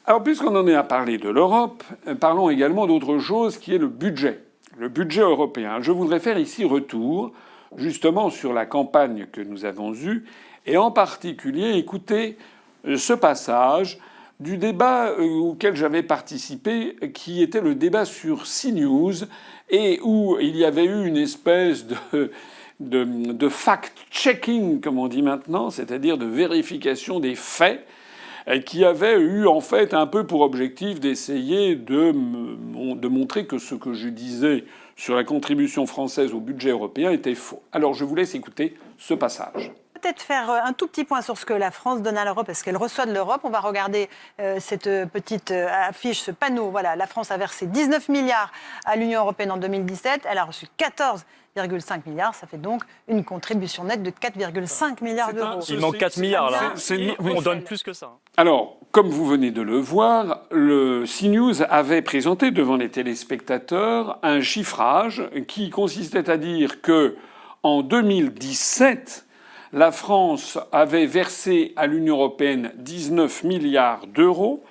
Alors, puisqu'on en est à parler de l'Europe, parlons également d'autre chose qui est le budget européen. Je voudrais faire ici retour justement sur la campagne que nous avons eue et en particulier écouter ce passage du débat auquel j'avais participé, qui était le débat sur CNews, et où il y avait eu une espèce de fact-checking, comme on dit maintenant, c'est-à-dire de vérification des faits, qui avait eu en fait un peu pour objectif d'essayer de montrer que ce que je disais sur la contribution française au budget européen était faux. Alors je vous laisse écouter ce passage. Peut-être faire un tout petit point sur ce que la France donne à l'Europe, est-ce qu'elle reçoit de l'Europe. On va regarder cette petite affiche, ce panneau. Voilà, la France a versé 19 milliards à l'Union européenne en 2017. Elle a reçu 14,5 milliards. Ça fait donc une contribution nette de 4,5 milliards d'euros. Il manque 4 milliards là. On donne plus que ça. Alors, comme vous venez de le voir, le CNews avait présenté devant les téléspectateurs un chiffrage qui consistait à dire que en 2017, la France avait versé à l'Union européenne 19 milliards d'euros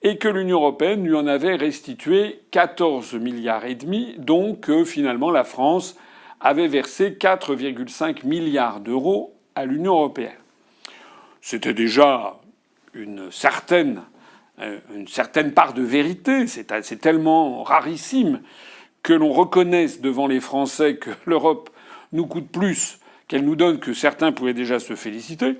et que l'Union européenne lui en avait restitué 14 milliards et demi. Donc finalement la France avait versé 4,5 milliards d'euros à l'Union européenne. C'était déjà une certaine part de vérité. C'est tellement rarissime que l'on reconnaisse devant les Français que l'Europe nous coûte plus qu'elle nous donne, que certains pouvaient déjà se féliciter.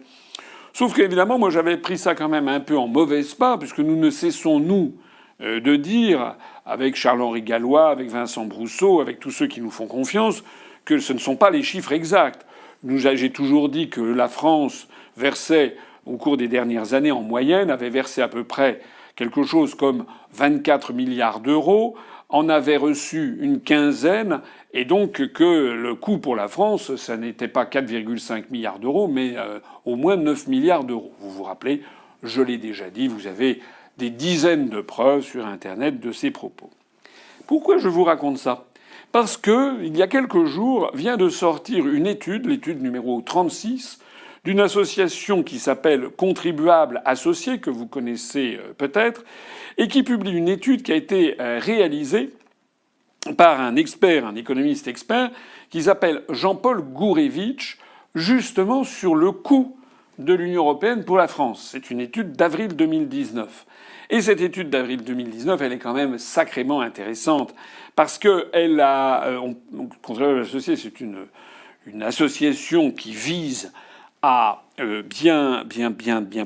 Sauf qu'évidemment, moi j'avais pris ça quand même un peu en mauvaise part, puisque nous ne cessons, nous, de dire, avec Charles-Henri Gallois, avec Vincent Brousseau, avec tous ceux qui nous font confiance, que ce ne sont pas les chiffres exacts. J'ai toujours dit que la France versait, au cours des dernières années, en moyenne, avait versé à peu près quelque chose comme 24 milliards d'euros, en avait reçu une quinzaine, et donc que le coût pour la France, ça n'était pas 4,5 milliards d'euros, mais au moins 9 milliards d'euros. Vous vous rappelez, je l'ai déjà dit, vous avez des dizaines de preuves sur Internet de ces propos. Pourquoi je vous raconte ça ? Parce que, il y a quelques jours, vient de sortir une étude, l'étude numéro 36, d'une association qui s'appelle Contribuables Associés, que vous connaissez peut-être, et qui publie une étude qui a été réalisée par un expert, un économiste expert, qui s'appelle Jean-Paul Gourevitch, justement sur le coût de l'Union européenne pour la France. C'est une étude d'avril 2019. Et cette étude d'avril 2019, elle est quand même sacrément intéressante, parce que elle a... Contribuables Associés, c'est une association qui vise à bien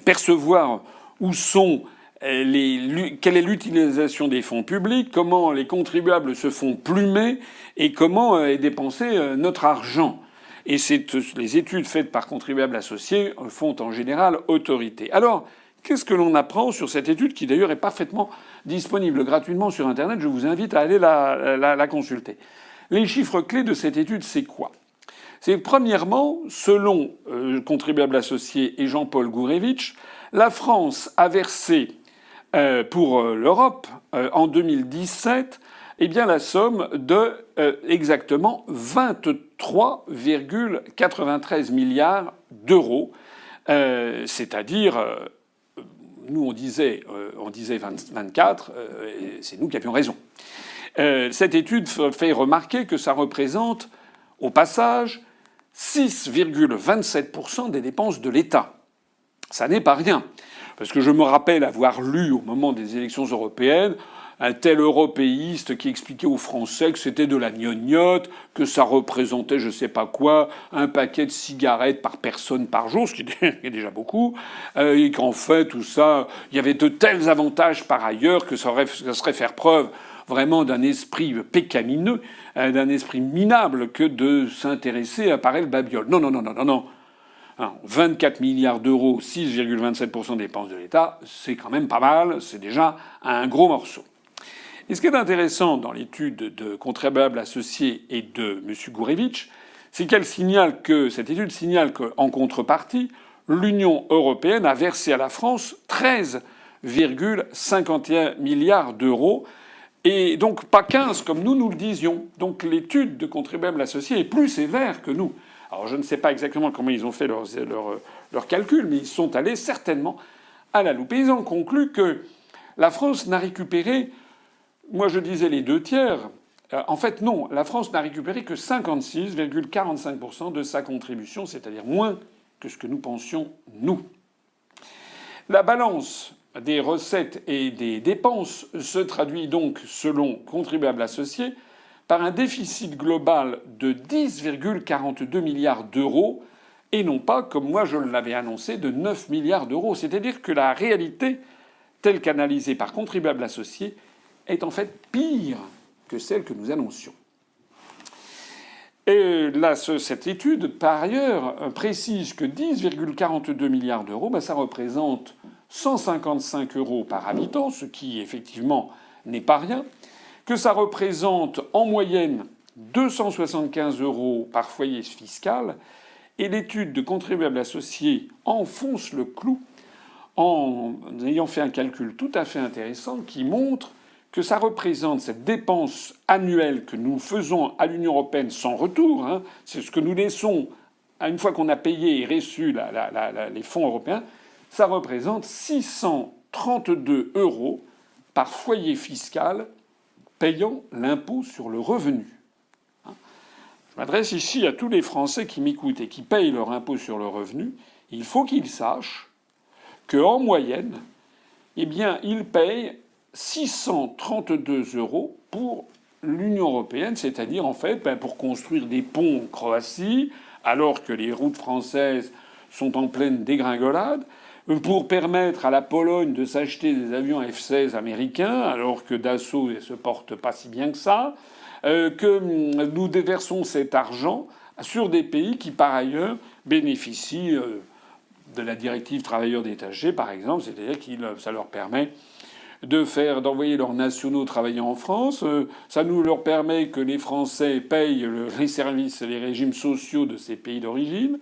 percevoir où sont quelle est l'utilisation des fonds publics, comment les contribuables se font plumer et comment est dépensé notre argent. Et les études faites par Contribuables Associés font en général autorité. Alors, qu'est-ce que l'on apprend sur cette étude, qui d'ailleurs est parfaitement disponible gratuitement sur Internet? Je vous invite à aller la consulter. Les chiffres clés de cette étude, c'est quoi? C'est premièrement, selon Contribuables Associés et Jean-Paul Gourevitch, la France a versé pour l'Europe en 2017 la somme de exactement 23,93 milliards d'euros. C'est-à-dire, nous on disait 24, c'est nous qui avions raison. Cette étude fait remarquer que ça représente, au passage, 6,27% des dépenses de l'État. Ça n'est pas rien. Parce que je me rappelle avoir lu au moment des élections européennes un tel européiste qui expliquait aux Français que c'était de la gnognotte, que ça représentait je sais pas quoi, un paquet de cigarettes par personne par jour, ce qui est déjà beaucoup, et qu'en fait tout ça, il y avait de tels avantages par ailleurs que ça serait faire preuve vraiment d'un esprit pécamineux, d'un esprit minable que de s'intéresser à pareil babiole. Non. 24 milliards d'euros, 6,27% des dépenses de l'État, c'est quand même pas mal, c'est déjà un gros morceau. Et ce qui est intéressant dans l'étude de Contribuables Associés et de M. Gourevitch, c'est cette étude signale qu'en contrepartie, l'Union européenne a versé à la France 13,51 milliards d'euros, et donc pas 15 comme nous le disions. Donc l'étude de Contribuables Associés est plus sévère que nous. Alors je ne sais pas exactement comment ils ont fait leurs calculs, mais ils sont allés certainement à la loupe. Et ils ont conclu que La France n'a récupéré, moi je disais les 2/3. En fait, non, la France n'a récupéré que 56,45% de sa contribution, c'est-à-dire moins que ce que nous pensions, nous. La balance des recettes et des dépenses se traduit donc, selon contribuables associés, par un déficit global de 10,42 milliards d'euros et non pas, comme moi je l'avais annoncé, de 9 milliards d'euros. C'est-à-dire que la réalité, telle qu'analysée par contribuables associés, est en fait pire que celle que nous annoncions. Et là, cette étude, par ailleurs, précise que 10,42 milliards d'euros, ça représente 155 euros par habitant, ce qui effectivement n'est pas rien, que ça représente en moyenne 275 euros par foyer fiscal, et l'étude de contribuables associés enfonce le clou en ayant fait un calcul tout à fait intéressant qui montre que ça représente cette dépense annuelle que nous faisons à l'Union européenne sans retour, c'est ce que nous laissons une fois qu'on a payé et reçu les fonds européens, ça représente 632 euros par foyer fiscal payant l'impôt sur le revenu. Je m'adresse ici à tous les Français qui m'écoutent et qui payent leur impôt sur le revenu. Il faut qu'ils sachent qu'en moyenne, ils payent 632 euros pour l'Union européenne, c'est-à-dire en fait pour construire des ponts en Croatie, alors que les routes françaises sont en pleine dégringolade, pour permettre à la Pologne de s'acheter des avions F-16 américains, alors que Dassault ne se porte pas si bien que ça, que nous déversons cet argent sur des pays qui, par ailleurs, bénéficient de la directive travailleurs détachés, par exemple, c'est-à-dire que ça leur permet d'envoyer leurs nationaux travailler en France. Ça nous leur permet que les Français payent les services et les régimes sociaux de ces pays d'origine.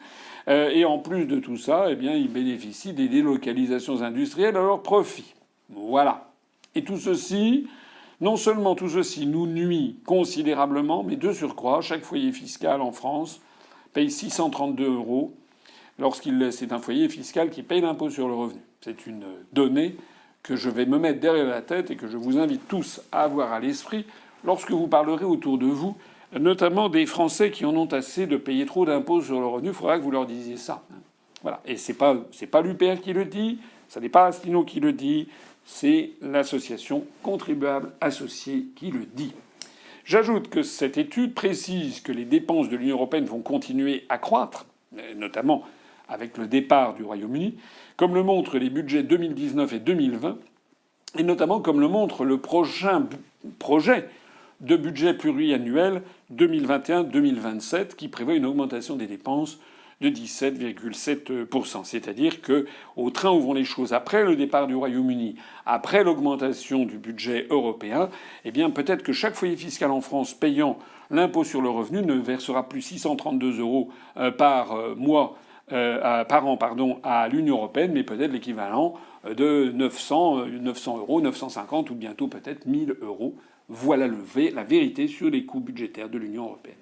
Et en plus de tout ça, ils bénéficient des délocalisations industrielles à leur profit. Voilà. Et tout ceci, non seulement tout ceci nous nuit considérablement, mais de surcroît, chaque foyer fiscal en France paye 632 euros c'est un foyer fiscal qui paye l'impôt sur le revenu. C'est une donnée que je vais me mettre derrière la tête et que je vous invite tous à avoir à l'esprit lorsque vous parlerez autour de vous, notamment des Français qui en ont assez de payer trop d'impôts sur le revenu. Il faudra que vous leur disiez ça. Voilà. Et c'est pas l'UPR qui le dit, ça n'est pas Asselineau qui le dit, c'est l'association Contribuables Associés qui le dit. J'ajoute que cette étude précise que les dépenses de l'Union européenne vont continuer à croître, notamment avec le départ du Royaume-Uni, comme le montrent les budgets 2019 et 2020, et notamment comme le montre le prochain projet de budget pluriannuel 2021-2027, qui prévoit une augmentation des dépenses de 17,7%. C'est-à-dire que, au train où vont les choses après le départ du Royaume-Uni, après l'augmentation du budget européen, peut-être que chaque foyer fiscal en France payant l'impôt sur le revenu ne versera plus 632 euros par an à l'Union européenne, mais peut-être l'équivalent de 900 euros, 950 ou bientôt peut-être 1000 euros. Voilà la vérité sur les coûts budgétaires de l'Union européenne.